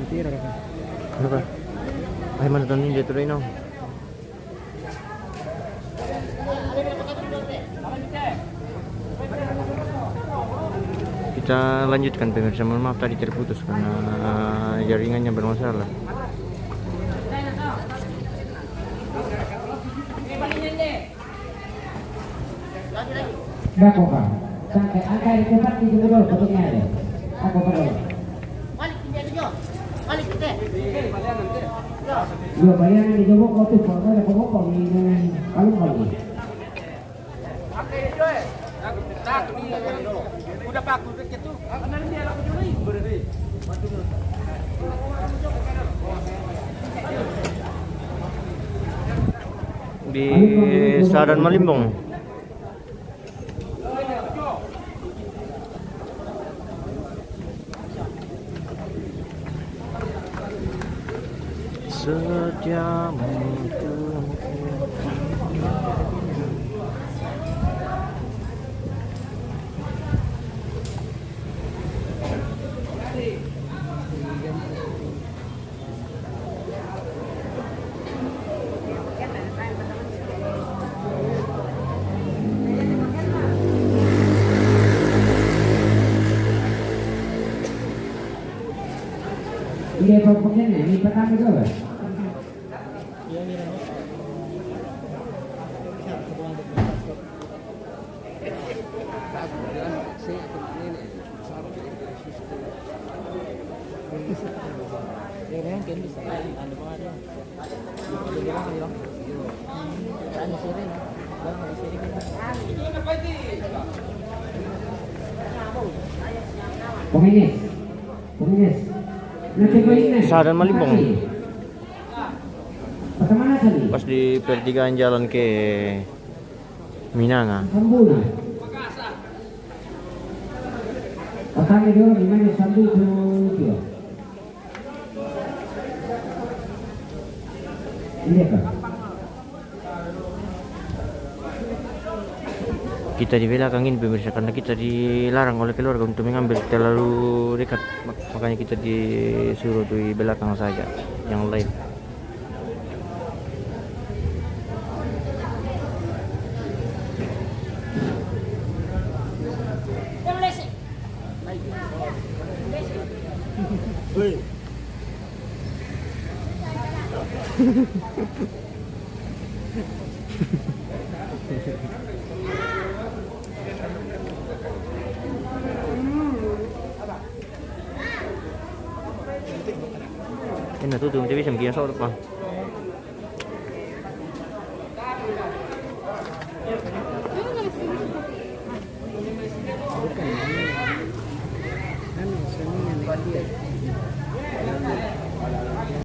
Ano ba? Ay, manatan din dito rin, no? Kita lanjutkan pemirsa, mohon maaf tadi terputus karena jaringannya bermasalah. Berapa Pak? Sampai angka di tempat di dulu fotonya ada. Aku perlu. Balik dia juga. Balik kita. Yo bayangan di jebok waktu foto ada pokok di kalung lagi. Udah Pak, udah gitu. Karena dia laku dulu beri. Di Saran Malimbong. Sejam itu Ini pokoknya ini pertama juga. Pengines. Nanti pengines. Saran Malimbong. Bagaimana tadi? Pas di pertigaan jalan ke Minanga. Sambuna. Pertama dia gimana sambil itu? Ini apa? Kita di belakang ini pemirsa karena kita dilarang oleh keluarga untuk mengambil terlalu dekat, makanya kita disuruh di belakang saja yang lain. Ini tuh TV bisa bikin soal apa?